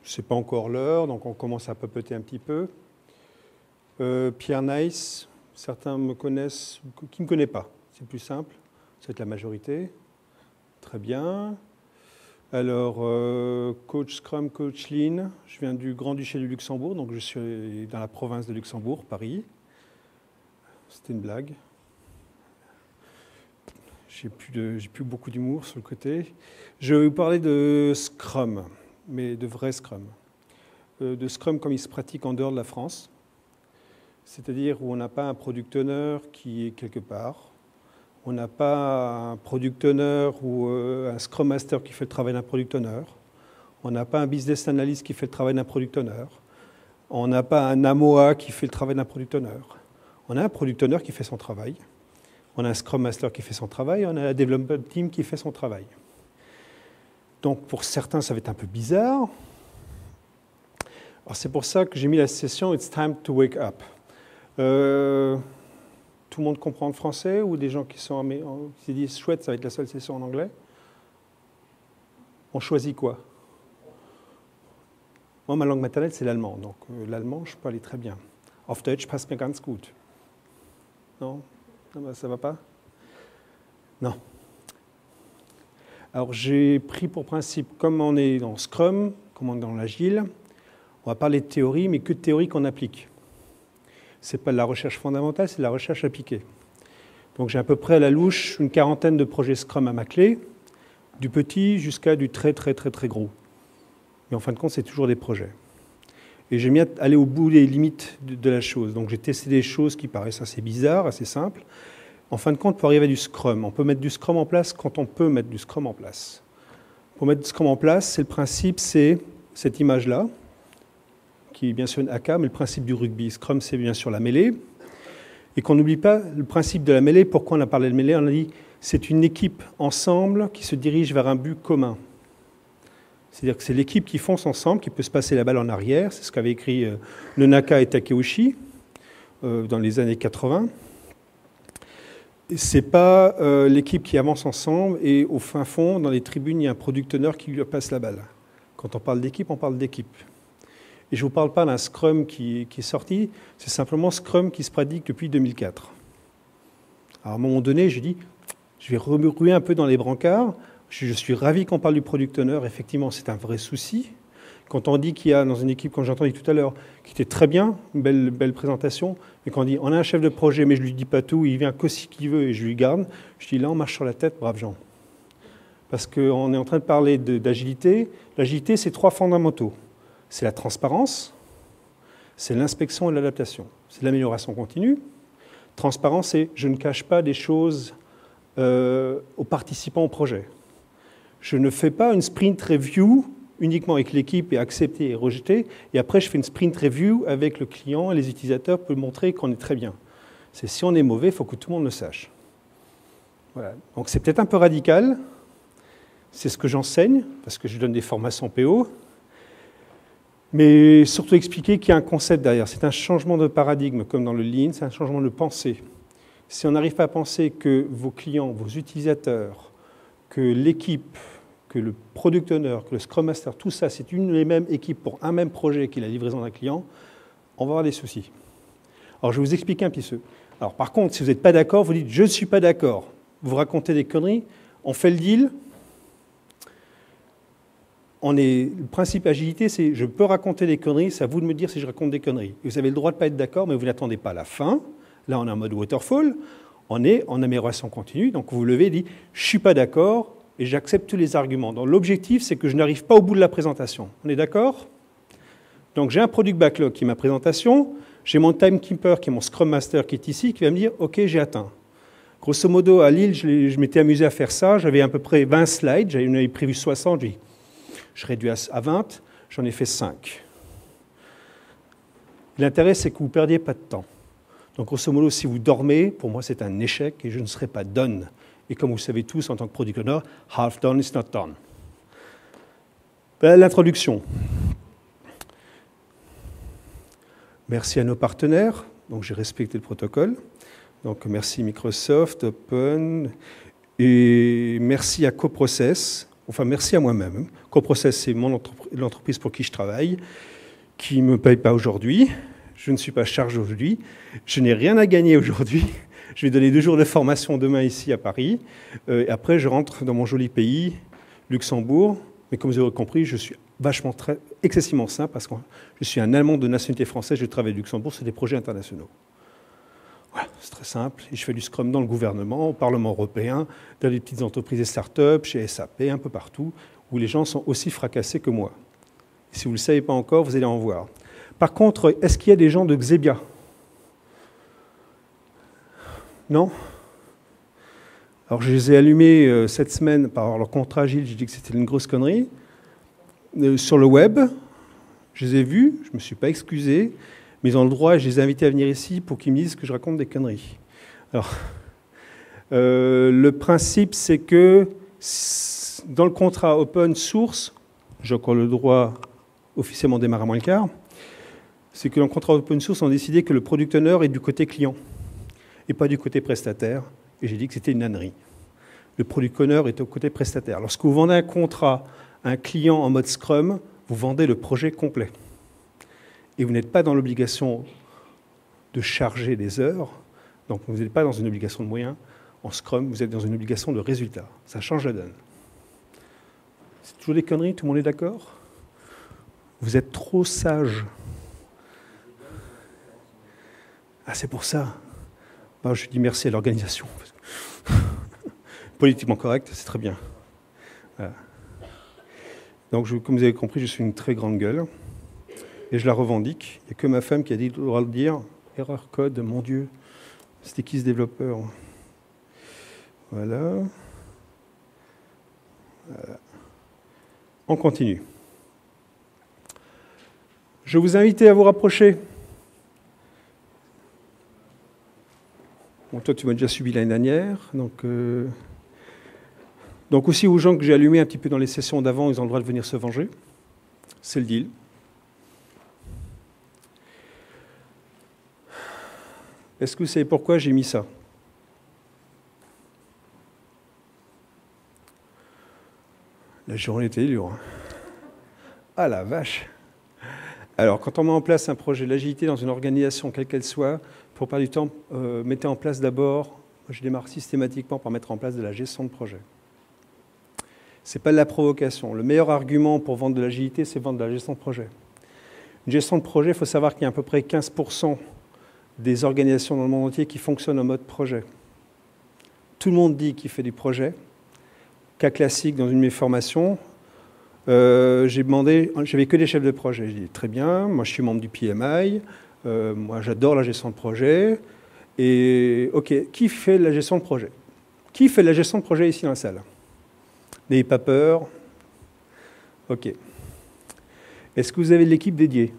C'est pas encore l'heure, donc on commence à papoter un petit peu. Pierre Nice, certains me connaissent, qui ne me connaissent pas, c'est plus simple, c'est la majorité. Très bien. Alors, coach Scrum, coach Lean, je viens du Grand-Duché du Luxembourg, donc je suis dans la province de Luxembourg, Paris. C'était une blague. J'ai plus beaucoup d'humour sur le côté. Je vais vous parler de Scrum, mais de vrai Scrum. De Scrum comme il se pratique en dehors de la France. C'est-à-dire où on n'a pas un product owner qui est quelque part. On n'a pas un product owner ou un Scrum Master qui fait le travail d'un product owner. On n'a pas un business analyst qui fait le travail d'un product owner. On n'a pas un AMOA qui fait le travail d'un product owner. On a un product owner qui fait son travail. On a un Scrum Master qui fait son travail. On a la Development Team qui fait son travail. Donc pour certains, ça va être un peu bizarre. Alors c'est pour ça que j'ai mis la session « It's time to wake up ». Tout le monde comprend le français ou des gens qui se disent « chouette, ça va être la seule session en anglais ». On choisit quoi? Moi, ma langue maternelle, c'est l'allemand. Donc l'allemand, je peux aller très bien. Auf Deutsch passt mir ganz gut. Non? Ça ne va pas? Non. Alors j'ai pris pour principe, comme on est dans Scrum, comme on est dans l'Agile, on va parler de théorie, mais que de théorie qu'on applique. Ce n'est pas de la recherche fondamentale, c'est de la recherche appliquée. Donc j'ai à peu près à la louche une quarantaine de projets Scrum à ma clé, du petit jusqu'à du très gros. Mais en fin de compte, c'est toujours des projets. Et j'aime bien aller au bout des limites de la chose. Donc j'ai testé des choses qui paraissent assez bizarres, assez simples. En fin de compte, pour arriver à du Scrum, on peut mettre du Scrum en place quand on peut mettre du Scrum en place. Pour mettre du Scrum en place, c'est le principe, c'est cette image-là, qui est bien sûr une AK, mais le principe du rugby. Scrum, c'est bien sûr la mêlée. Et qu'on n'oublie pas le principe de la mêlée. Pourquoi on a parlé de mêlée? On a dit c'est une équipe ensemble qui se dirige vers un but commun. C'est-à-dire que c'est l'équipe qui fonce ensemble, qui peut se passer la balle en arrière. C'est ce qu'avaient écrit Nonaka et Takeuchi dans les années 80. Ce n'est pas l'équipe qui avance ensemble et au fin fond, dans les tribunes, il y a un product owner qui lui passe la balle. Quand on parle d'équipe, on parle d'équipe. Et je ne vous parle pas d'un Scrum qui est sorti, c'est simplement Scrum qui se pratique depuis 2004. Alors à un moment donné, j'ai dit, je vais remuer un peu dans les brancards. Je suis ravi qu'on parle du product owner. Effectivement, c'est un vrai souci. Quand on dit qu'il y a dans une équipe, comme j'ai entendu tout à l'heure, qui était très bien, une belle présentation, mais quand on dit on a un chef de projet, mais je ne lui dis pas tout, il vient que ce qu'il veut et je lui garde, je dis là, on marche sur la tête, braves gens. Parce qu'on est en train de parler d'agilité. L'agilité, c'est 3 fondamentaux. C'est la transparence, c'est l'inspection et l'adaptation. C'est l'amélioration continue. Transparence, c'est je ne cache pas des choses aux participants au projet. Je ne fais pas une sprint review uniquement avec l'équipe et accepter et rejeter, et après je fais une sprint review avec le client et les utilisateurs pour montrer qu'on est très bien. C'est si on est mauvais, il faut que tout le monde le sache. Voilà. Donc c'est peut-être un peu radical, c'est ce que j'enseigne, parce que je donne des formations PO, mais surtout expliquer qu'il y a un concept derrière. C'est un changement de paradigme, comme dans le Lean, c'est un changement de pensée. Si on n'arrive pas à penser que vos clients, vos utilisateurs, que l'équipe, que le product owner, que le Scrum Master, tout ça, c'est une et même équipe pour un même projet qui est la livraison d'un client, on va avoir des soucis. Alors, je vais vous expliquer un petit peu. Alors, par contre, si vous n'êtes pas d'accord, vous dites « je ne suis pas d'accord ». Vous racontez des conneries, on fait le deal. Le principe agilité, c'est « je peux raconter des conneries, c'est à vous de me dire si je raconte des conneries ». Vous avez le droit de ne pas être d'accord, mais vous n'attendez pas à la fin. Là, on est en mode waterfall, on est en amélioration continue, donc vous vous levez et dites « je ne suis pas d'accord ». Et j'accepte tous les arguments. Donc l'objectif, c'est que je n'arrive pas au bout de la présentation. On est d'accord? Donc j'ai un product backlog qui est ma présentation, j'ai mon timekeeper qui est mon Scrum Master qui est ici, qui va me dire « ok, j'ai atteint ». Grosso modo, à Lille, je m'étais amusé à faire ça, j'avais à peu près 20 slides, j'en avais prévu 60, je réduis à 20, j'en ai fait 5. L'intérêt, c'est que vous ne perdiez pas de temps. Donc grosso modo, si vous dormez, pour moi, c'est un échec et je ne serai pas done. Et comme vous le savez tous, en tant que product owner, half done is not done. L'introduction. Merci à nos partenaires. Donc j'ai respecté le protocole. Donc merci Microsoft, Open, et merci à CoProcess. Enfin, merci à moi-même. Coprocess, c'est l'entreprise pour qui je travaille, qui ne me paye pas aujourd'hui. Je ne suis pas chargé aujourd'hui. Je n'ai rien à gagner aujourd'hui. Je vais donner 2 jours de formation demain ici à Paris. Et après, je rentre dans mon joli pays, Luxembourg. Mais comme vous avez compris, je suis excessivement simple parce que je suis un Allemand de nationalité française. Je travaille à Luxembourg sur des projets internationaux. Voilà, c'est très simple. Et je fais du Scrum dans le gouvernement, au Parlement européen, dans les petites entreprises et start-up, chez SAP, un peu partout, où les gens sont aussi fracassés que moi. Et si vous ne le savez pas encore, vous allez en voir. Par contre, est-ce qu'il y a des gens de Xebia? Non? Alors, je les ai allumés cette semaine par leur contrat agile. J'ai dit que c'était une grosse connerie. Sur le web, je les ai vus, je ne me suis pas excusé, mais ils ont le droit, je les ai invités à venir ici pour qu'ils me disent que je raconte des conneries. Alors, le principe, c'est que dans le contrat open source, j'ai encore le droit officiellement de démarrer à moins le quart, c'est que dans le contrat open source, on a décidé que le product owner est du côté client et pas du côté prestataire. Et j'ai dit que c'était une ânerie. Le product owner est au côté prestataire. Lorsque vous vendez un contrat à un client en mode Scrum, vous vendez le projet complet. Et vous n'êtes pas dans l'obligation de charger des heures. Donc vous n'êtes pas dans une obligation de moyens. En Scrum, vous êtes dans une obligation de résultat. Ça change la donne. C'est toujours des conneries, tout le monde est d'accord? Vous êtes trop sage. Ah, c'est pour ça. Ben, je dis merci à l'organisation. Politiquement correct, c'est très bien. Voilà. Donc, comme vous avez compris, je suis une très grande gueule. Et je la revendique. Il n'y a que ma femme qui a dit, le droit de dire, erreur code, mon Dieu. C'était qui ce développeur? Voilà. Voilà. On continue. Je vous invite à vous rapprocher. Bon, toi, tu m'as déjà subi l'année dernière. Donc aussi aux gens que j'ai allumés un petit peu dans les sessions d'avant, ils ont le droit de venir se venger. C'est le deal. Est-ce que vous savez pourquoi j'ai mis ça? La journée était dure. Ah la vache! Alors, quand on met en place un projet, l'agilité dans une organisation, quelle qu'elle soit, pour perdre du temps, mettez en place d'abord, je démarre systématiquement par mettre en place de la gestion de projet. Ce n'est pas de la provocation. Le meilleur argument pour vendre de l'agilité, c'est vendre de la gestion de projet. Une gestion de projet, il faut savoir qu'il y a à peu près 15% des organisations dans le monde entier qui fonctionnent en mode projet. Tout le monde dit qu'il fait du projet. Cas classique dans une de mes formations, j'ai demandé, j'avais que des chefs de projet. J'ai dit, très bien, moi je suis membre du PMI, moi j'adore la gestion de projet. Et ok, qui fait la gestion de projet? Qui fait la gestion de projet ici dans la salle? N'ayez pas peur. Ok. Est-ce que vous avez de l'équipe dédiée?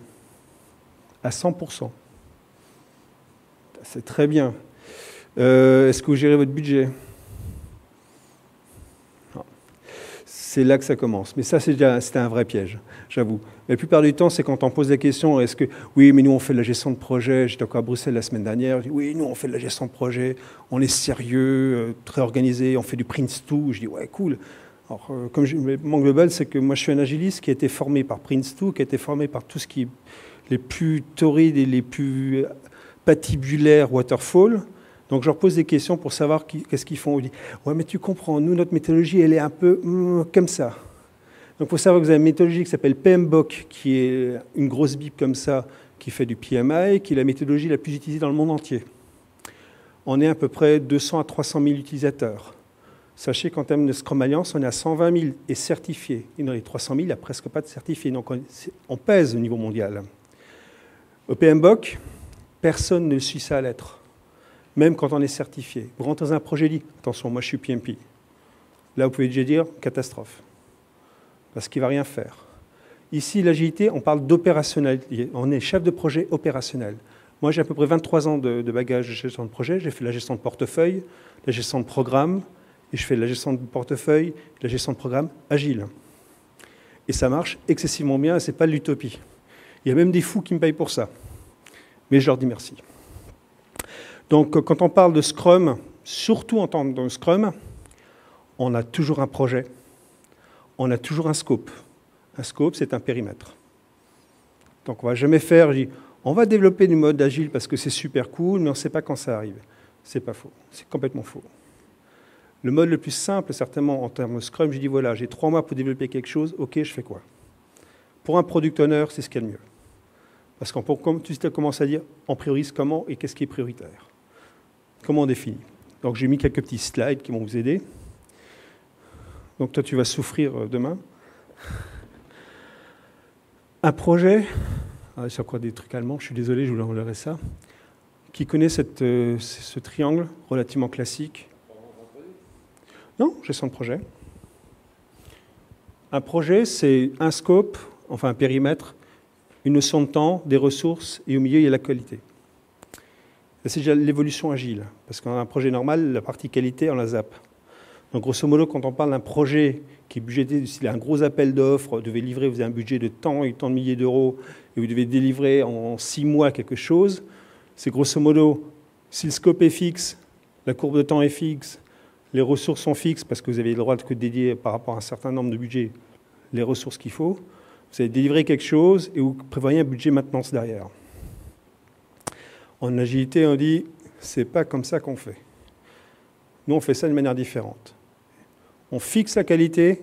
À 100%. C'est très bien. Est-ce que vous gérez votre budget? C'est là que ça commence. Mais ça, c'était un vrai piège, j'avoue. La plupart du temps, c'est quand on pose la question, est-ce que, oui, mais nous, on fait de la gestion de projet. J'étais encore à Bruxelles la semaine dernière. Je dis, oui, nous, on fait de la gestion de projet. On est sérieux, très organisé. On fait du Prince2. Je dis, ouais, cool. Alors, comme mon global, c'est que moi, je suis un agiliste qui a été formé par Prince2, qui a été formé par tout ce qui est les plus torrides et les plus patibulaires waterfall. Donc, je leur pose des questions pour savoir qu'est-ce qu'ils font. On dit, ouais, mais tu comprends, nous, notre méthodologie, elle est un peu comme ça. Donc, il faut savoir que vous avez une méthodologie qui s'appelle PMBOK, qui est une grosse bible comme ça, qui fait du PMI, qui est la méthodologie la plus utilisée dans le monde entier. On est à peu près 200 à 300 000 utilisateurs. Sachez qu'en termes de Scrum Alliance, on est à 120 000 et certifiés. Et dans les 300 000, il n'y a presque pas de certifiés. Donc, on pèse au niveau mondial. Au PMBOK, personne ne suit ça à l'être. Même quand on est certifié. Vous rentrez dans un projet dit, attention, moi je suis PMP. Là, vous pouvez déjà dire catastrophe. Parce qu'il ne va rien faire. Ici, l'agilité, on parle d'opérationnalité. On est chef de projet opérationnel. Moi, j'ai à peu près 23 ans de bagage de gestion de projet. J'ai fait la gestion de portefeuille, la gestion de programme, et je fais la gestion de portefeuille, la gestion de programme agile. Et ça marche excessivement bien, et ce n'est pas de l'utopie. Il y a même des fous qui me payent pour ça. Mais je leur dis merci. Donc, quand on parle de Scrum, surtout en tant que Scrum, on a toujours un projet, on a toujours un scope. Un scope, c'est un périmètre. Donc on ne va jamais faire, on va développer du mode agile parce que c'est super cool, mais on ne sait pas quand ça arrive. C'est pas faux, c'est complètement faux. Le mode le plus simple, certainement, en termes de Scrum, je dis voilà, j'ai 3 mois pour développer quelque chose, ok, je fais quoi? Pour un product owner, c'est ce qu'il y a de mieux. Parce qu'on commence à dire, on priorise comment et qu'est-ce qui est prioritaire. Comment on définit? Donc j'ai mis quelques petits slides qui vont vous aider. Donc toi, tu vas souffrir demain. Un projet, c'est encore des trucs allemands, je suis désolé, je vous enlèverai ça. Qui connaît ce triangle relativement classique? Non, gestion de projet. Un projet, c'est un scope, enfin un périmètre, une notion de temps, des ressources, et au milieu, il y a la qualité. C'est déjà l'évolution agile, parce qu'un projet normal, la partie qualité, on la zappe. Donc, grosso modo, quand on parle d'un projet qui est budgété, s'il y a un gros appel d'offres, vous devez livrer, vous avez un budget de tant et tant de milliers d'euros, et vous devez délivrer en 6 mois quelque chose, c'est grosso modo, si le scope est fixe, la courbe de temps est fixe, les ressources sont fixes, parce que vous avez le droit de dédier par rapport à un certain nombre de budgets les ressources qu'il faut, vous allez délivrer quelque chose et vous prévoyez un budget maintenance derrière. En agilité, on dit, c'est pas comme ça qu'on fait. Nous, on fait ça de manière différente. On fixe la qualité,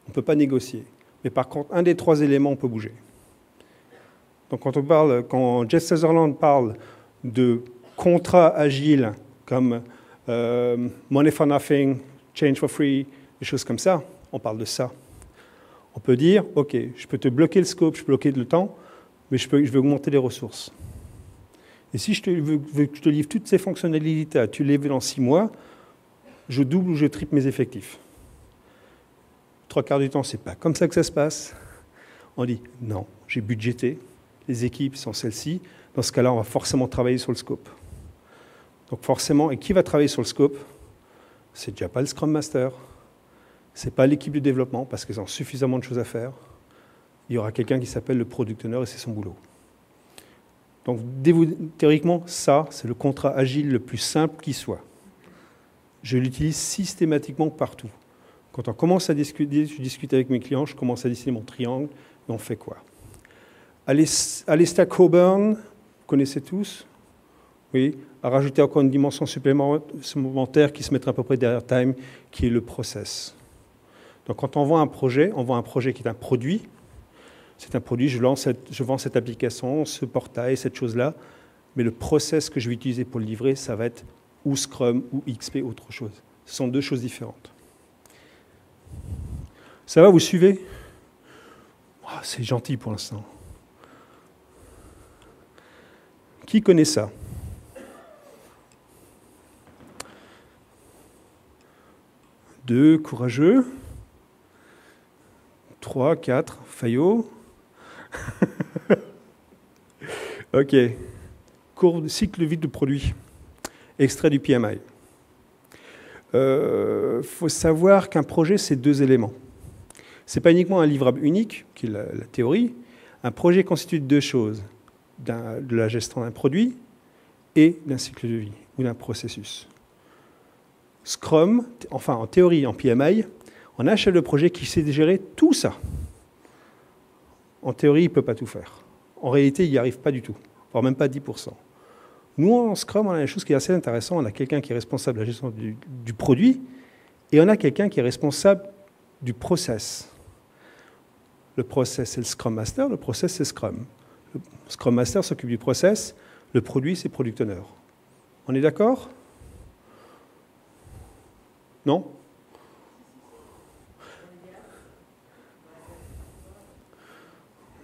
on ne peut pas négocier. Mais par contre, un des 3 éléments, on peut bouger. Donc quand Jeff Sutherland parle de contrat agile comme money for nothing, change for free, des choses comme ça, on parle de ça. On peut dire, OK, je peux te bloquer le scope, je peux bloquer le temps, mais je vais augmenter les ressources. Et si je veux que je te livre toutes ces fonctionnalités, tu les veux dans 6 mois, je double ou je triple mes effectifs. 3/4 du temps, c'est pas comme ça que ça se passe. On dit, non, j'ai budgété, les équipes sont celles-ci. Dans ce cas-là, on va forcément travailler sur le scope. Donc forcément, et qui va travailler sur le scope? C'est déjà pas le Scrum Master, c'est pas l'équipe de développement, parce qu'ils ont suffisamment de choses à faire. Il y aura quelqu'un qui s'appelle le Product Owner et c'est son boulot. Donc théoriquement, ça, c'est le contrat agile le plus simple qui soit. Je l'utilise systématiquement partout. Quand on commence à discuter, je discute avec mes clients, je commence à dessiner mon triangle, et on fait quoi? Alistair Cockburn, vous connaissez tous? Oui, a rajouté encore une dimension supplémentaire qui se mettrait à peu près derrière Time, qui est le process. Donc quand on vend un projet qui est un produit. C'est un produit, je vends cette application, ce portail, cette chose-là, mais le process que je vais utiliser pour le livrer, ça va être ou Scrum ou XP, autre chose. Ce sont 2 choses différentes. Ça va, vous suivez? Oh, c'est gentil pour l'instant. Qui connaît ça? 2, courageux. 3, 4, faillot. OK. Courbe, cycle de vie de produit. Extrait du PMI. Faut savoir qu'un projet, c'est 2 éléments. Ce n'est pas uniquement un livrable unique, qui est la théorie. Un projet constitue de 2 choses. De la gestion d'un produit et d'un cycle de vie ou d'un processus. Scrum, enfin en théorie, en PMI, on a un chef de projet qui sait gérer tout ça. En théorie, il ne peut pas tout faire. En réalité, il n'y arrive pas du tout, voire même pas 10%. Nous, en Scrum, on a une chose qui est assez intéressante. On a quelqu'un qui est responsable de la gestion du produit et on a quelqu'un qui est responsable du process. Le process, c'est le Scrum Master, le process, c'est Scrum. Le Scrum Master s'occupe du process, le produit, c'est Product Owner. On est d'accord? Non?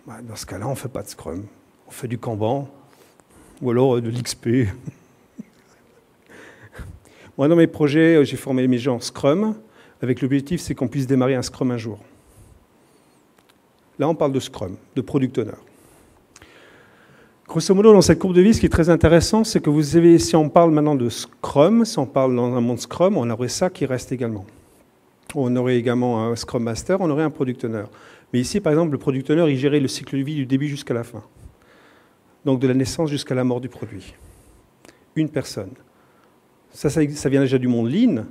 Dans ce cas-là, on ne fait pas de Scrum. On fait du Kanban, ou alors de l'XP. Moi, dans mes projets, j'ai formé mes gens en Scrum, avec l'objectif, c'est qu'on puisse démarrer un Scrum un jour. Là, on parle de Scrum, de Product Owner. Grosso modo, dans cette courbe de vie, ce qui est très intéressant, c'est que vous avez, si on parle maintenant de Scrum, si on parle dans un monde Scrum, on aurait ça qui reste également. On aurait également un Scrum Master, on aurait un Product Owner. Mais ici, par exemple, le Product Owner, il gérait le cycle de vie du début jusqu'à la fin. Donc de la naissance jusqu'à la mort du produit. Une personne. Ça vient déjà du monde Lean.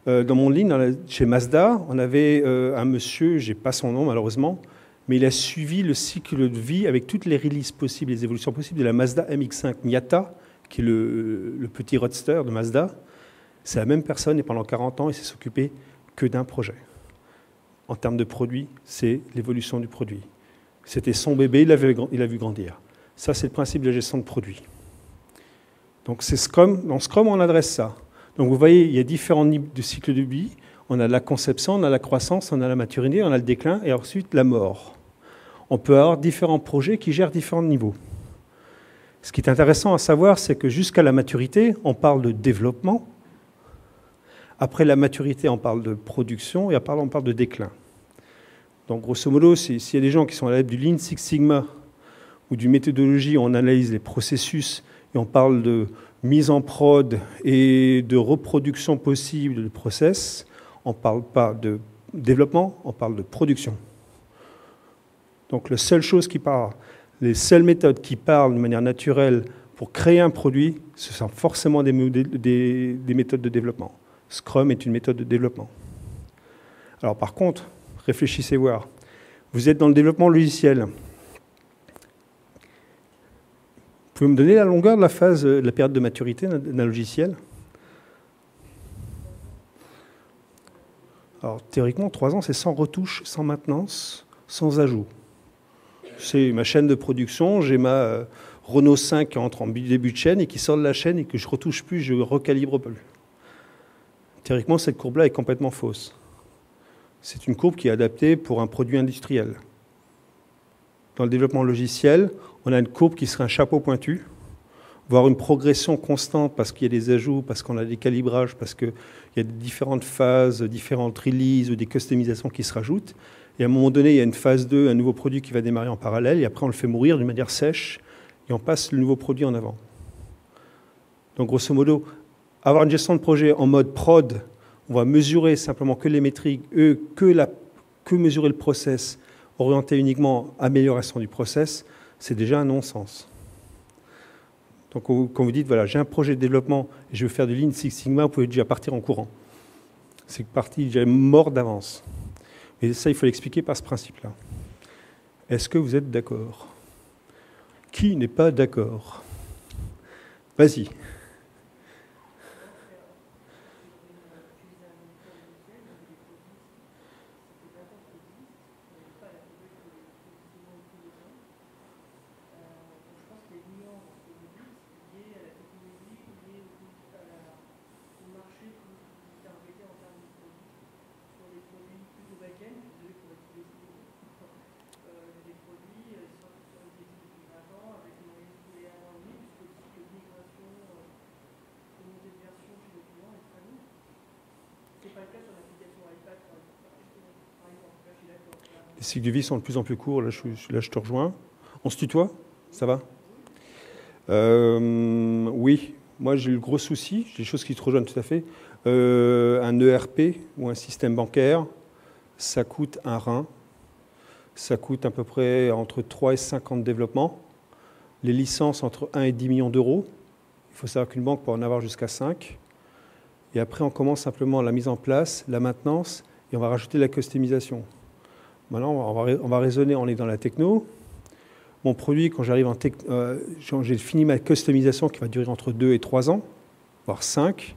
Dans mon ligne, chez Mazda, on avait un monsieur, je n'ai pas son nom malheureusement, mais il a suivi le cycle de vie avec toutes les releases possibles, les évolutions possibles de la Mazda MX-5 Miata, qui est le petit roadster de Mazda. C'est la même personne et pendant 40 ans, il s'est occupé que d'un projet. En termes de produit, c'est l'évolution du produit. C'était son bébé, il l'a vu grandir. Ça, c'est le principe de la gestion de produit. Donc c'est Scrum. Dans Scrum, on adresse ça. Donc vous voyez, il y a différents niveaux de cycle de vie. On a la conception, on a la croissance, on a la maturité, on a le déclin et ensuite la mort. On peut avoir différents projets qui gèrent différents niveaux. Ce qui est intéressant à savoir, c'est que jusqu'à la maturité, on parle de développement. Après la maturité, on parle de production et après, on parle de déclin. Donc grosso modo, s'il y a des gens qui sont à l'aide du Lean Six Sigma ou d'une méthodologie où on analyse les processus et on parle de mise en prod et de reproduction possible de process, on ne parle pas de développement, on parle de production. Donc la seule chose qui parle, les seules méthodes qui parlent de manière naturelle pour créer un produit, ce sont forcément des méthodes de développement. Scrum est une méthode de développement. Alors par contre, réfléchissez voir. Vous êtes dans le développement logiciel. Vous pouvez me donner la longueur de la phase, de la période de maturité d'un logiciel? Alors, théoriquement, 3 ans, c'est sans retouche, sans maintenance, sans ajout. C'est ma chaîne de production, j'ai ma Renault 5 qui entre en début de chaîne et qui sort de la chaîne et que je ne retouche plus, je ne recalibre plus. Théoriquement, cette courbe-là est complètement fausse. C'est une courbe qui est adaptée pour un produit industriel. Dans le développement logiciel, on a une courbe qui serait un chapeau pointu, voire une progression constante parce qu'il y a des ajouts, parce qu'on a des calibrages, parce qu'il y a différentes phases, différentes releases ou des customisations qui se rajoutent. Et à un moment donné, il y a une phase 2, un nouveau produit qui va démarrer en parallèle, et après on le fait mourir d'une manière sèche, et on passe le nouveau produit en avant. Donc grosso modo, avoir une gestion de projet en mode prod, on va mesurer simplement que les métriques, que mesurer le process, orienté uniquement à amélioration du process, c'est déjà un non-sens. Donc quand vous dites, voilà, j'ai un projet de développement et je veux faire du Lean Six Sigma, vous pouvez déjà partir en courant. C'est parti déjà mort d'avance. Et ça, il faut l'expliquer par ce principe-là. Est-ce que vous êtes d'accord? Qui n'est pas d'accord? Vas-y. Les cycles de vie sont de plus en plus courts, là je te rejoins. On se tutoie? Ça va? Oui, moi j'ai eu le gros souci, j'ai des choses qui te rejoignent tout à fait. Un ERP ou un système bancaire, ça coûte un rein, ça coûte à peu près entre 3 et 5 ans de développement. Les licences entre 1 et 10 millions d'euros. Il faut savoir qu'une banque peut en avoir jusqu'à 5. Et après on commence simplement la mise en place, la maintenance, et on va rajouter la customisation. Maintenant, on va raisonner, on est dans la techno. Mon produit, quand j'arrive j'ai fini ma customisation qui va durer entre 2 et 3 ans, voire 5.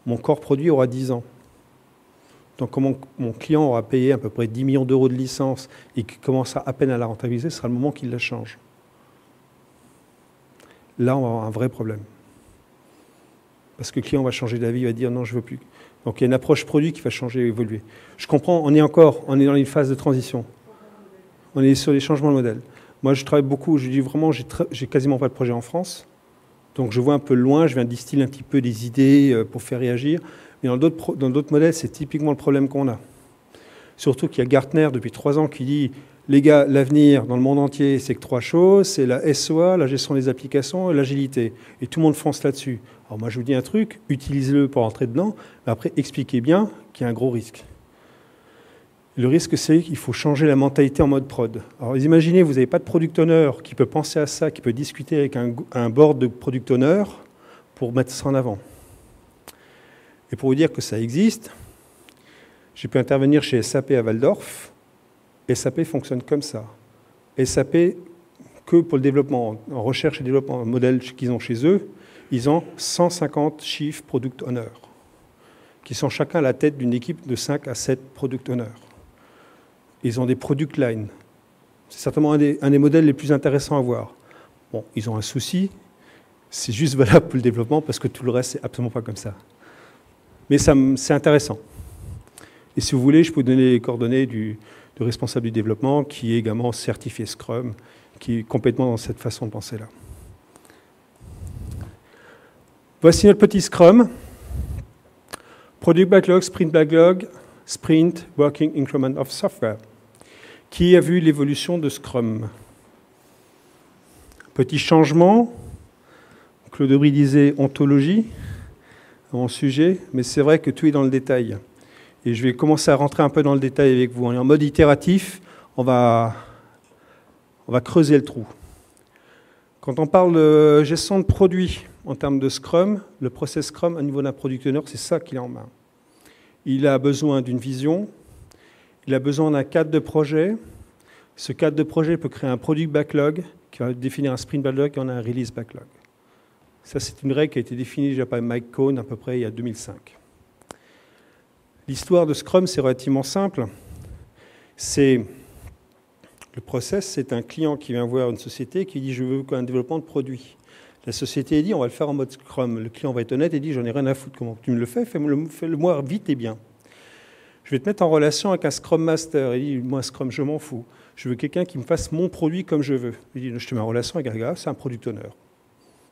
Mon corps produit aura 10 ans. Donc, quand mon client aura payé à peu près 10 millions d'euros de licence et qu'il commence à peine à la rentabiliser, ce sera le moment qu'il la change. Là, on va avoir un vrai problème. Parce que le client va changer d'avis, il va dire non, je ne veux plus. Donc il y a une approche produit qui va changer, évoluer. Je comprends, on est dans une phase de transition. On est sur les changements de modèle. Moi, je travaille beaucoup, je dis vraiment, j'ai quasiment pas de projet en France. Donc je vois un peu loin, je viens distiller un petit peu des idées pour faire réagir. Mais dans d'autres modèles, c'est typiquement le problème qu'on a. Surtout qu'il y a Gartner depuis 3 ans qui dit les gars, l'avenir dans le monde entier, c'est que 3 choses, c'est la SOA, la gestion des applications et l'agilité. Et tout le monde fonce là-dessus. Alors moi, je vous dis un truc, utilisez-le pour entrer dedans, mais après, expliquez bien qu'il y a un gros risque. Le risque, c'est qu'il faut changer la mentalité en mode prod. Alors imaginez, vous n'avez pas de product owner qui peut penser à ça, qui peut discuter avec un board de product owner pour mettre ça en avant. Et pour vous dire que ça existe, j'ai pu intervenir chez SAP à Waldorf. SAP fonctionne comme ça. SAP, que pour le développement, en recherche et développement, un modèle qu'ils ont chez eux, ils ont 150 Chief Product Owners, qui sont chacun à la tête d'une équipe de 5 à 7 Product Owners. Ils ont des product lines. C'est certainement un des modèles les plus intéressants à voir. Bon, ils ont un souci, c'est juste valable pour le développement, parce que tout le reste, c'est absolument pas comme ça. Mais c'est intéressant. Et si vous voulez, je peux vous donner les coordonnées du responsable du développement, qui est également certifié Scrum, qui est complètement dans cette façon de penser-là. Voici notre petit Scrum. Product Backlog, Sprint Backlog, Sprint Working Increment of Software. Qui a vu l'évolution de Scrum? Petit changement. Claude Aubry disait ontologie en sujet, mais c'est vrai que tout est dans le détail. Et je vais commencer à rentrer un peu dans le détail avec vous. On est en mode itératif, on va creuser le trou. Quand on parle de gestion de produits en termes de Scrum, le process Scrum au niveau d'un product owner, c'est ça qu'il a en main. Il a besoin d'une vision, il a besoin d'un cadre de projet. Ce cadre de projet peut créer un product backlog qui va définir un sprint backlog et on a un release backlog. Ça, c'est une règle qui a été définie déjà par Mike Cohn à peu près il y a 2005. L'histoire de Scrum, c'est relativement simple. Le process, c'est un client qui vient voir une société qui dit « je veux un développement de produit ». La société dit « on va le faire en mode Scrum ». Le client va être honnête et dit « j'en ai rien à foutre, comment tu me le fais, fais-le-moi vite et bien ». Je vais te mettre en relation avec un Scrum Master. Il dit « moi, Scrum, je m'en fous. Je veux quelqu'un qui me fasse mon produit comme je veux ». Il dit « je te mets en relation avec un gars, c'est un product owner.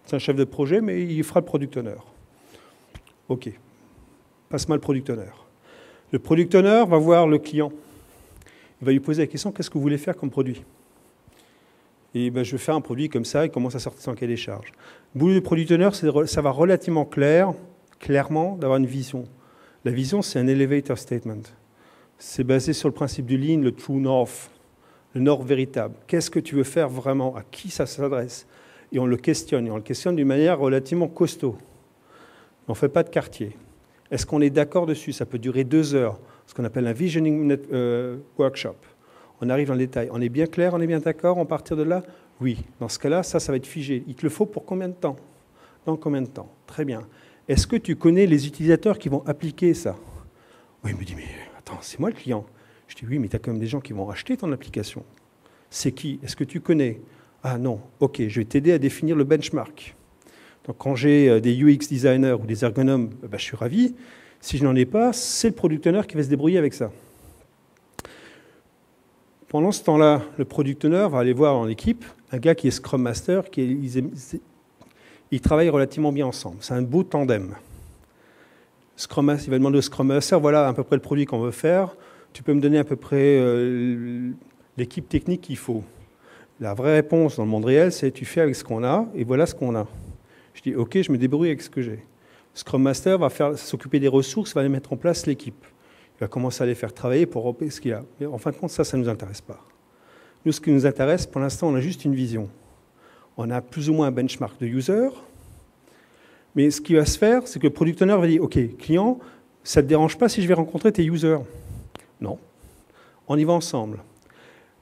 C'est un chef de projet, mais il fera le product owner. » Ok, passe-moi le product owner. Le product owner va voir le client. Il va lui poser la question, qu'est-ce que vous voulez faire comme produit? Et ben, je vais faire un produit comme ça, il commence à sortir son cahier des charges. Le boulot du product owner, ça va relativement clairement d'avoir une vision. La vision, c'est un elevator statement. C'est basé sur le principe du lean, le true north, le nord véritable. Qu'est-ce que tu veux faire vraiment? À qui ça s'adresse? Et on le questionne d'une manière relativement costaud. On ne fait pas de quartier. Est-ce qu'on est d'accord dessus? Ça peut durer 2 heures, ce qu'on appelle un visioning workshop. On arrive dans le détail. On est bien clair, on est bien d'accord, on partir de là? Oui. Dans ce cas-là, ça va être figé. Il te le faut pour combien de temps? Dans combien de temps? Très bien. Est-ce que tu connais les utilisateurs qui vont appliquer ça? Oui, il me dit, mais attends, c'est moi le client. Je dis, oui, mais tu as quand même des gens qui vont acheter ton application. C'est qui? Est-ce que tu connais? Ah non, ok, je vais t'aider à définir le benchmark. Donc quand j'ai des UX designers ou des ergonomes, je suis ravi. Si je n'en ai pas, c'est le product owner qui va se débrouiller avec ça. Pendant ce temps-là, le product owner va aller voir en équipe un gars qui est Scrum Master, ils travaillent relativement bien ensemble. C'est un beau tandem. Scrum Master, il va demander au Scrum Master, voilà à peu près le produit qu'on veut faire. Tu peux me donner à peu près l'équipe technique qu'il faut. La vraie réponse dans le monde réel, c'est tu fais avec ce qu'on a, et voilà ce qu'on a. Je dis, ok, je me débrouille avec ce que j'ai. Scrum Master va s'occuper des ressources, va les mettre en place l'équipe. Il va commencer à les faire travailler pour repérer ce qu'il a. Mais en fin de compte, ça ne nous intéresse pas. Nous, ce qui nous intéresse, pour l'instant, on a juste une vision. On a plus ou moins un benchmark de user, mais ce qui va se faire, c'est que le product owner va dire, ok, client, ça ne te dérange pas si je vais rencontrer tes users? Non. On y va ensemble.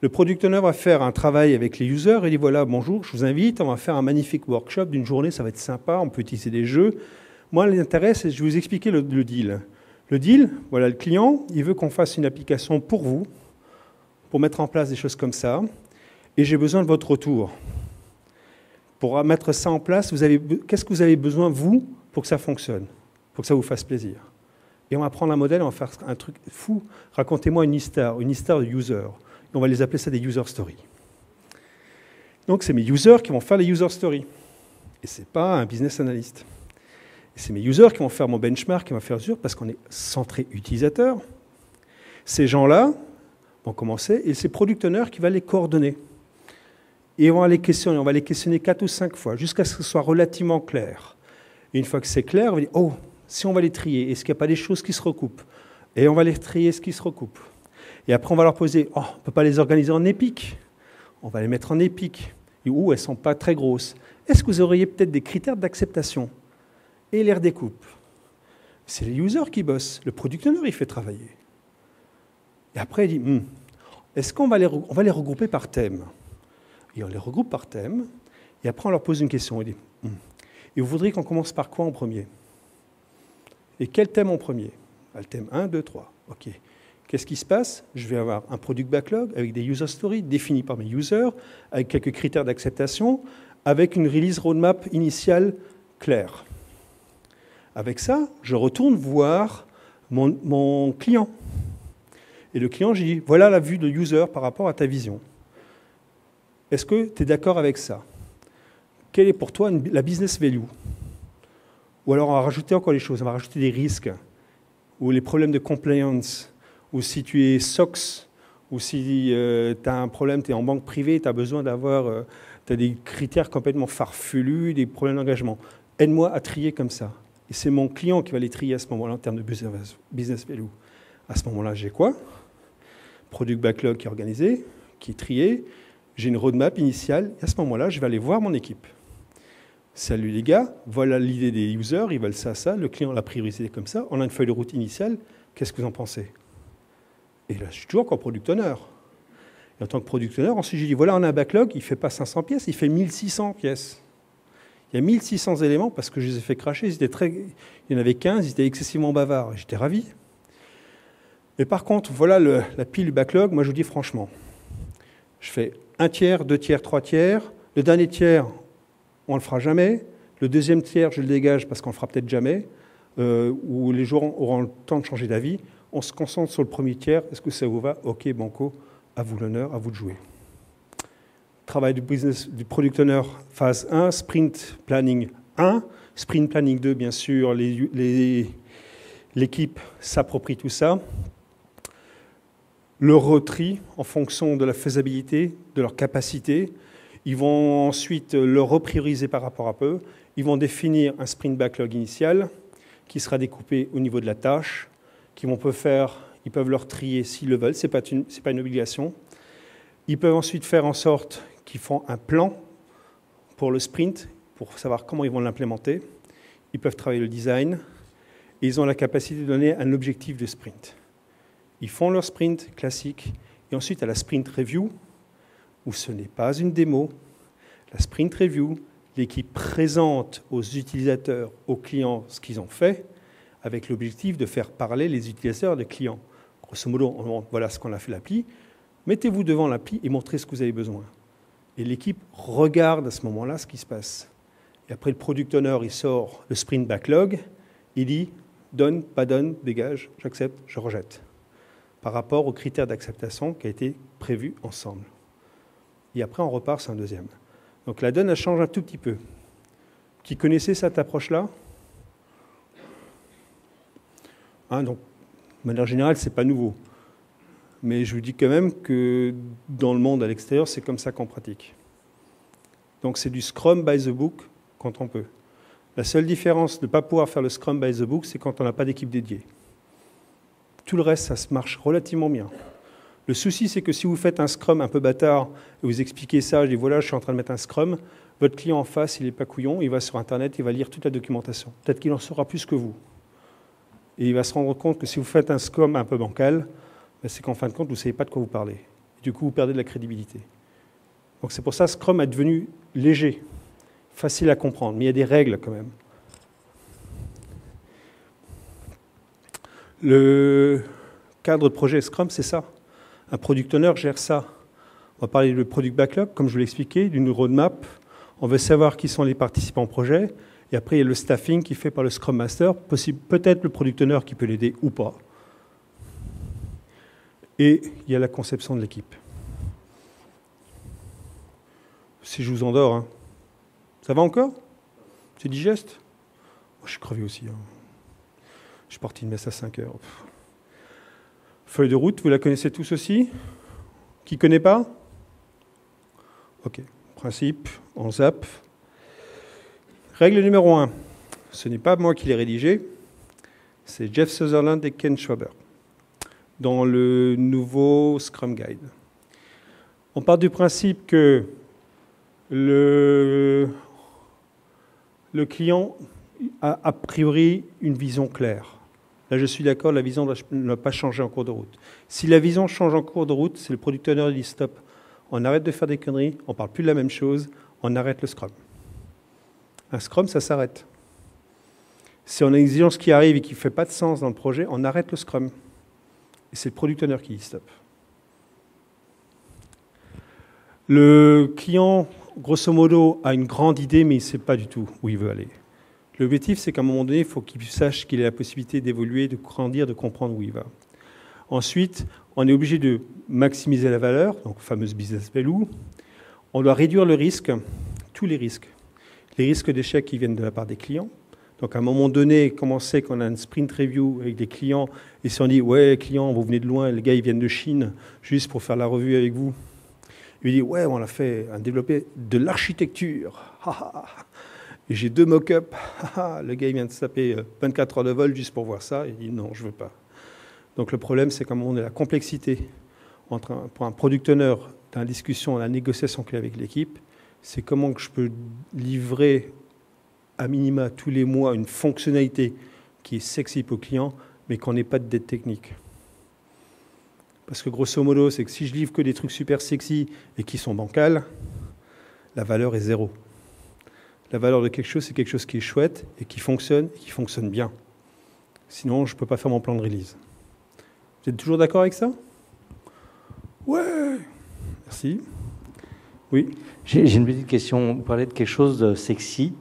Le product owner va faire un travail avec les users et dit voilà, bonjour, je vous invite, on va faire un magnifique workshop d'une journée, ça va être sympa, on peut utiliser des jeux. Moi, l'intérêt, c'est je vais vous expliquer le deal. Le deal, voilà, le client, il veut qu'on fasse une application pour vous, pour mettre en place des choses comme ça, et j'ai besoin de votre retour. Pour mettre ça en place, qu'est-ce que vous avez besoin, vous, pour que ça fonctionne, pour que ça vous fasse plaisir? Et on va prendre un modèle, on va faire un truc fou. Racontez-moi une histoire de user. On va les appeler ça des user stories. Donc, c'est mes users qui vont faire les user stories. Et ce n'est pas un business analyst. Et c'est mes users qui vont faire mon benchmark, qui vont faire sûr, parce qu'on est centré utilisateur. Ces gens-là vont commencer, et c'est product owner qui va les coordonner. Et on va les questionner 4 ou 5 fois, jusqu'à ce que ce soit relativement clair. Et une fois que c'est clair, on va dire, oh, si on va les trier, est-ce qu'il n'y a pas des choses qui se recoupent? Et on va les trier, ce qui se recoupe. Et après, on va leur poser, oh, on ne peut pas les organiser en épique. On va les mettre en épique. Ou elles ne sont pas très grosses. Est-ce que vous auriez peut-être des critères d'acceptation? Et les redécoupe. C'est les users qui bossent. Le product owner, il fait travailler. Et après, il dit, est-ce qu'on va les regrouper par thème? Et on les regroupe par thème, et après on leur pose une question. Il dit, et vous voudriez qu'on commence par quoi en premier? Et quel thème en premier? Le thème 1, 2, 3. OK. Qu'est-ce qui se passe? Je vais avoir un product backlog avec des user stories définis par mes users, avec quelques critères d'acceptation, avec une release roadmap initiale claire. Avec ça, je retourne voir mon client. Et le client, je dis, voilà la vue de user par rapport à ta vision. Est-ce que tu es d'accord avec ça? Quelle est pour toi la business value? Ou alors on va rajouter encore les choses, on va rajouter des risques, ou les problèmes de compliance, ou si tu es SOX, ou si tu as un problème, tu es en banque privée, tu as besoin d'avoir tu as des critères complètement farfelus, des problèmes d'engagement. Aide-moi à trier comme ça. Et c'est mon client qui va les trier à ce moment-là en termes de business value. À ce moment-là, j'ai quoi? Product backlog qui est organisé, qui est trié. J'ai une roadmap initiale. Et à ce moment-là, je vais aller voir mon équipe. Salut les gars, voilà l'idée des users, ils veulent ça. Le client l'a priorisé comme ça. On a une feuille de route initiale. Qu'est-ce que vous en pensez? Et là, je suis toujours encore product owner. Et en tant que product owner, ensuite, j'ai dit, voilà, on a un backlog, il ne fait pas 500 pièces, il fait 1600 pièces. Il y a 1600 éléments parce que je les ai fait cracher. Il y en avait 15, ils étaient excessivement bavards. J'étais ravi. Et par contre, voilà la pile du backlog. Moi, je vous dis franchement, je fais 1 tiers, 2 tiers, 3 tiers. Le dernier tiers, on ne le fera jamais. Le deuxième tiers, je le dégage parce qu'on ne le fera peut-être jamais. Où les gens auront le temps de changer d'avis. On se concentre sur le premier tiers. Est-ce que ça vous va? OK, banco, à vous l'honneur, à vous de jouer. Travail du product owner, phase 1, sprint planning 1, sprint planning 2, bien sûr, l'équipe s'approprie tout ça. Le retri en fonction de la faisabilité, de leur capacité. Ils vont ensuite le reprioriser par rapport à eux. Ils vont définir un sprint backlog initial qui sera découpé au niveau de la tâche, ils peuvent le trier s'ils le veulent, ce n'est pas une obligation. Ils peuvent ensuite faire en sorte qu'ils font un plan pour le sprint, pour savoir comment ils vont l'implémenter. Ils peuvent travailler le design et ils ont la capacité de donner un objectif de sprint. Ils font leur sprint classique et ensuite à la sprint review, où ce n'est pas une démo, la sprint review, l'équipe présente aux utilisateurs, aux clients ce qu'ils ont fait, avec l'objectif de faire parler les utilisateurs des clients. Grosso modo, voilà ce qu'on a fait l'appli. Mettez-vous devant l'appli et montrez ce que vous avez besoin. Et l'équipe regarde à ce moment-là ce qui se passe. Et après, le product owner, il sort le sprint backlog, il dit donne, pas donne, dégage, j'accepte, je rejette. Par rapport aux critères d'acceptation qui a été prévu ensemble. Et après, on repart sur un deuxième. Donc la donne, elle change un tout petit peu. Qui connaissait cette approche-là? Donc, de manière générale, ce n'est pas nouveau. Mais je vous dis quand même que dans le monde à l'extérieur, c'est comme ça qu'on pratique. Donc c'est du Scrum by the book quand on peut. La seule différence de ne pas pouvoir faire le Scrum by the book, c'est quand on n'a pas d'équipe dédiée. Tout le reste, ça se marche relativement bien. Le souci, c'est que si vous faites un Scrum un peu bâtard et vous expliquez ça, je dis voilà, je suis en train de mettre un Scrum, votre client en face, il n'est pas couillon, il va sur Internet, il va lire toute la documentation. Peut-être qu'il en saura plus que vous. Et il va se rendre compte que si vous faites un Scrum un peu bancal, c'est qu'en fin de compte, vous ne savez pas de quoi vous parlez. Et du coup, vous perdez de la crédibilité. Donc c'est pour ça que Scrum est devenu léger, facile à comprendre, mais il y a des règles quand même. Le cadre de projet Scrum, c'est ça. Un product owner gère ça. On va parler du product backlog, comme je vous l'ai expliqué, d'une roadmap. On veut savoir qui sont les participants au projet. Et après, il y a le staffing qui est fait par le Scrum Master, peut-être le product owner qui peut l'aider ou pas. Et il y a la conception de l'équipe. Si je vous endors, hein. Ça va encore? C'est digeste? Je suis crevé aussi. Je suis parti de messe à 5 heures. Feuille de route, vous la connaissez tous aussi? Qui ne connaît pas? OK. Principe, on zappe. Règle numéro 1. Ce n'est pas moi qui l'ai rédigé, c'est Jeff Sutherland et Ken Schwaber dans le nouveau Scrum Guide. On part du principe que le client a priori une vision claire. Là, je suis d'accord, la vision ne doit pas changer en cours de route. Si la vision change en cours de route, c'est le product owner qui dit stop, on arrête de faire des conneries, on ne parle plus de la même chose, on arrête le Scrum. Un Scrum, ça s'arrête. Si on a une exigence qui arrive et qui ne fait pas de sens dans le projet, on arrête le Scrum. Et c'est le product owner qui dit stop. Le client, grosso modo, a une grande idée, mais il ne sait pas du tout où il veut aller. L'objectif, c'est qu'à un moment donné, il faut qu'il sache qu'il a la possibilité d'évoluer, de grandir, de comprendre où il va. Ensuite, on est obligé de maximiser la valeur, donc fameuse business value. On doit réduire le risque, tous les risques. Les risques d'échec qui viennent de la part des clients. Donc à un moment donné, comme on sait qu'on a une sprint review avec des clients, et si on dit « Ouais, client, vous venez de loin, les gars, ils viennent de Chine, juste pour faire la revue avec vous. » Il dit « Ouais, on a développé de l'architecture. » Et j'ai 2 mock-ups. Le gars, il vient de se taper 24 heures de vol juste pour voir ça. Il dit non, je ne veux pas. Donc le problème, c'est qu'à un moment donné, la complexité pour un product owner, dans la discussion, dans la négociation qu'il y a avec l'équipe, c'est comment que je peux livrer à minima tous les mois une fonctionnalité qui est sexy pour le client, mais qu'on n'ait pas de dette technique. Parce que grosso modo, c'est que si je livre que des trucs super sexy et qui sont bancals, la valeur est 0. La valeur de quelque chose, c'est quelque chose qui est chouette et qui fonctionne bien. Sinon, je ne peux pas faire mon plan de release. Vous êtes toujours d'accord avec ça? Ouais. Merci. Oui. J'ai une petite question. Vous parlez de quelque chose de sexy.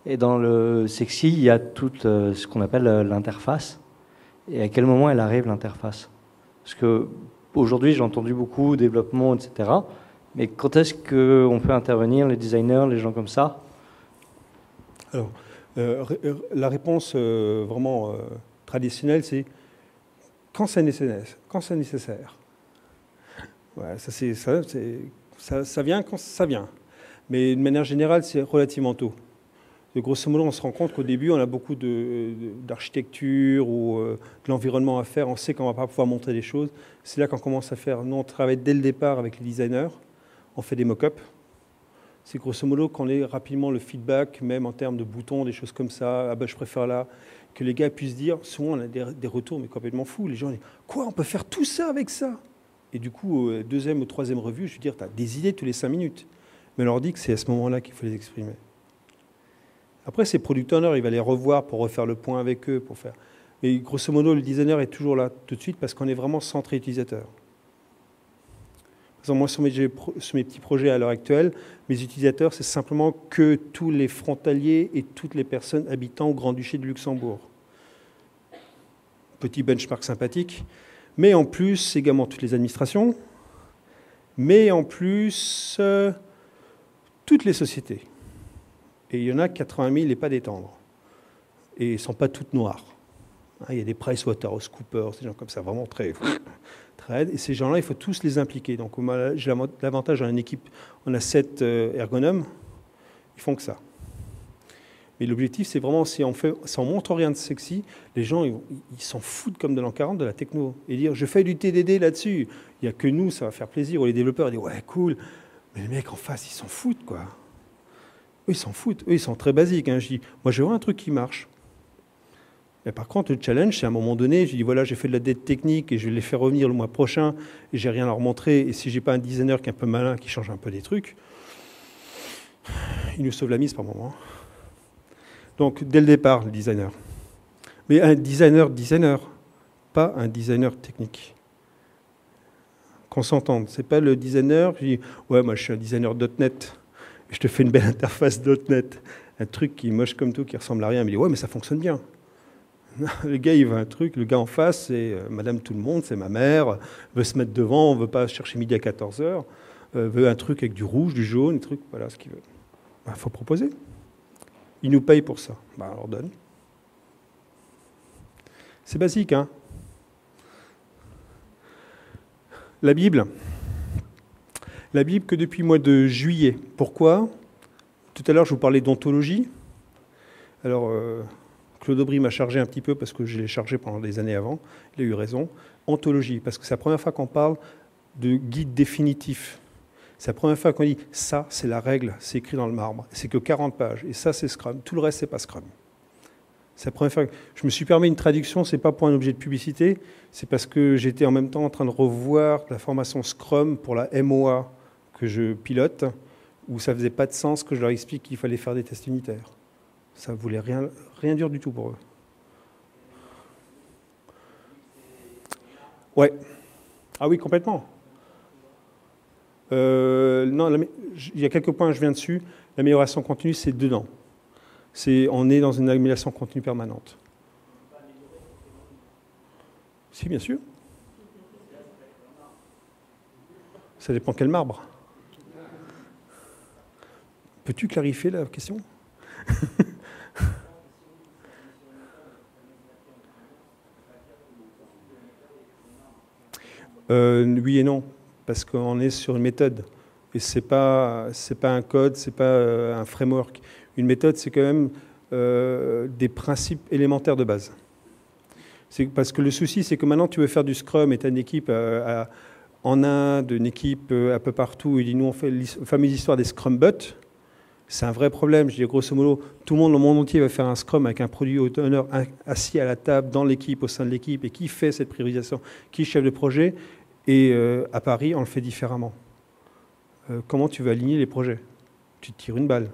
Et dans le sexy, il y a tout ce qu'on appelle l'interface. Et à quel moment elle arrive, l'interface? Parce qu'aujourd'hui, j'ai entendu beaucoup développement, etc. Mais quand est-ce qu'on peut intervenir, les designers, les gens comme ça? Alors, la réponse vraiment traditionnelle, c'est quand c'est nécessaire. Ouais, ça vient quand ça vient. Mais de manière générale, c'est relativement tôt. Et grosso modo, on se rend compte qu'au début, on a beaucoup d'architecture ou de l'environnement à faire. On sait qu'on ne va pas pouvoir montrer des choses. C'est là qu'on commence à faire. Nous, on travaille dès le départ avec les designers. On fait des mock-ups. C'est grosso modo qu'on ait rapidement le feedback, même en termes de boutons, des choses comme ça. Ah ben, je préfère là. Que les gars puissent dire, souvent on a des retours mais complètement fous. Les gens disent, quoi, on peut faire tout ça avec ça? Et du coup, deuxième ou troisième revue, je veux dire, tu as des idées tous les 5 minutes. Mais on leur dit que c'est à ce moment-là qu'il faut les exprimer. Après, ces product owners, il va les revoir pour refaire le point avec eux. Mais grosso modo, le designer est toujours là tout de suite parce qu'on est vraiment centré utilisateur. Moi, sur mes petits projets à l'heure actuelle, mes utilisateurs, c'est simplement que tous les frontaliers et toutes les personnes habitant au Grand-Duché de Luxembourg. Petit benchmark sympathique. Mais en plus, également toutes les administrations. Mais en plus, toutes les sociétés. Et il y en a 80 000 et pas des tendres. Et elles ne sont pas toutes noires. Il y a des PricewaterhouseCoopers, des gens comme ça, vraiment très... Et ces gens-là, il faut tous les impliquer. Donc, j'ai l'avantage dans une équipe, on a 7 ergonomes, ils font que ça. Mais l'objectif, c'est vraiment, si on montre rien de sexy, les gens, ils s'en foutent comme de l'an 40 de la techno. Et dire, je fais du TDD là-dessus, il n'y a que nous, ça va faire plaisir. Ou les développeurs disent, ouais, cool. Mais les mecs en face, ils s'en foutent, quoi. Eux, ils s'en foutent. Eux, ils sont très basiques. Je dis, moi, je veux un truc qui marche. Mais par contre, le challenge, c'est à un moment donné, j'ai dit, voilà, j'ai fait de la dette technique et je les fais revenir le mois prochain et j'ai rien à leur montrer. Et si j'ai pas un designer qui est un peu malin, qui change un peu des trucs, il nous sauve la mise par moment. Donc, dès le départ, le designer. Mais un designer, pas un designer technique. Qu'on s'entende. C'est pas le designer qui dit, ouais, moi, je suis un designer .NET. Je te fais une belle interface .NET. Un truc qui est moche comme tout, qui ressemble à rien. Mais il dit, ouais, mais ça fonctionne bien. Le gars, il veut un truc, le gars en face, c'est Madame Tout-le-Monde, c'est ma mère, veut se mettre devant, on ne veut pas chercher midi à 14h, veut un truc avec du rouge, du jaune, un truc, voilà ce qu'il veut. Il faut proposer. Il nous paye pour ça. On leur donne. C'est basique, hein. La Bible que depuis le mois de juillet. Pourquoi? Tout à l'heure, je vous parlais d'ontologie. Alors... Claude Aubry m'a chargé un petit peu parce que je l'ai chargé pendant des années avant. Il a eu raison. Ontologie, parce que c'est la première fois qu'on parle de guide définitif. C'est la première fois qu'on dit ça, c'est la règle, c'est écrit dans le marbre. C'est que 40 pages. Et ça, c'est Scrum. Tout le reste, c'est pas Scrum. C'est la première fois. Je me suis permis une traduction, c'est pas pour un objet de publicité, c'est parce que j'étais en même temps en train de revoir la formation Scrum pour la MOA que je pilote, où ça faisait pas de sens que je leur explique qu'il fallait faire des tests unitaires. Ça voulait rien dire du tout pour eux. Ouais. Ah oui, complètement. Non, il y a quelques points, je viens dessus. L'amélioration continue, c'est dedans. On est dans une amélioration continue permanente. Si, bien sûr. Ça dépend quel marbre. Peux-tu clarifier la question? Oui et non, parce qu'on est sur une méthode. Et c'est pas un code, c'est pas un framework. Une méthode, c'est quand même des principes élémentaires de base. Parce que le souci, c'est que maintenant, tu veux faire du Scrum et tu as une équipe en Inde, une équipe un peu partout. Il dit, nous, on fait la fameuse histoire des Scrum Bots. C'est un vrai problème. Je dis, grosso modo, tout le monde, le monde entier va faire un Scrum avec un produit owner assis à la table, dans l'équipe, au sein de l'équipe, et qui fait cette priorisation, qui est chef de projet. Et à Paris, on le fait différemment. Comment tu vas aligner les projets? Tu te tires une balle.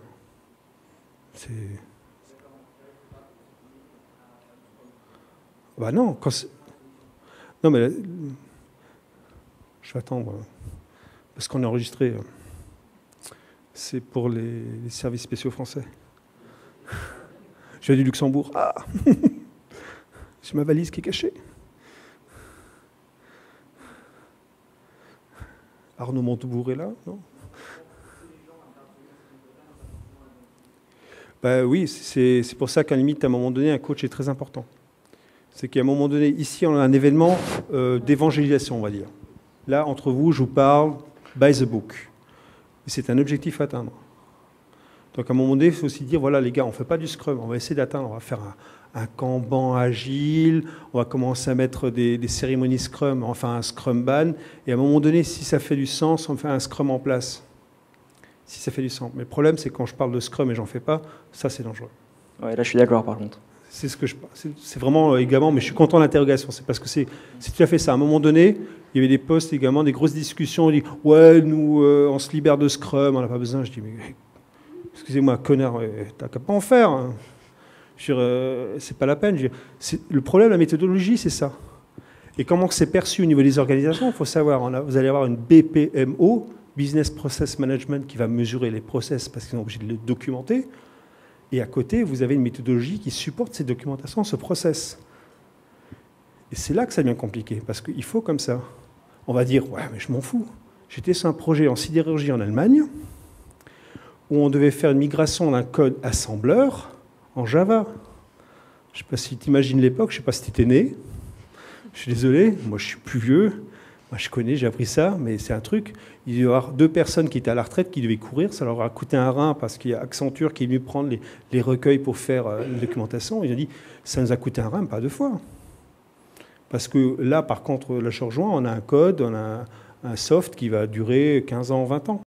Bah non, non, mais je vais attendre, parce qu'on est enregistré. C'est pour les services spéciaux français. Je viens du Luxembourg. Ah. J'ai ma valise qui est cachée. Arnaud Montebourg est là, non? Bah oui, c'est pour ça qu'à la limite, à un moment donné, un coach est très important. C'est qu'à un moment donné, ici, on a un événement d'évangélisation, on va dire. Là, entre vous, je vous parle by the book. C'est un objectif à atteindre. Donc, à un moment donné, il faut aussi dire, voilà, les gars, on ne fait pas du Scrum, on va essayer d'atteindre, on va faire un Kanban agile, on va commencer à mettre des cérémonies Scrum, enfin un Scrum ban, et à un moment donné, si ça fait du sens, on fait un Scrum en place. Si ça fait du sens. Mais le problème, c'est quand je parle de Scrum et j'en fais pas, ça, c'est dangereux. Ouais, là, je suis d'accord, par contre. C'est ce que c'est vraiment également, mais je suis content de l'interrogation. C'est parce que c'est tout à fait ça. À un moment donné, il y avait des posts également, des grosses discussions. On dit ouais, nous, on se libère de Scrum, on n'a pas besoin. Je dis mais excusez-moi, connard, t'as qu'à pas en faire. Hein. C'est pas la peine. Le problème, la méthodologie, c'est ça. Et comment c'est perçu au niveau des organisations, il faut savoir. Vous allez avoir une BPMO, Business Process Management, qui va mesurer les process parce qu'ils sont obligés de le documenter. Et à côté, vous avez une méthodologie qui supporte ces documentations, ce process. Et c'est là que ça devient compliqué, parce qu'il faut comme ça. On va dire, ouais, mais je m'en fous. J'étais sur un projet en sidérurgie en Allemagne, où on devait faire une migration d'un code assembleur en Java. Je ne sais pas si tu imagines l'époque, je ne sais pas si tu étais né. Je suis désolé, moi je suis plus vieux. Moi, je connais, j'ai appris ça, mais c'est un truc. Il y avoir 2 personnes qui étaient à la retraite qui devaient courir. Ça leur a coûté un rein parce qu'il y a Accenture qui est venu prendre les recueils pour faire une documentation. Ils ont dit, ça nous a coûté un rein, pas 2 fois. Parce que là, par contre, là, je rejoins, on a un code, on a un soft qui va durer 15 ans, 20 ans.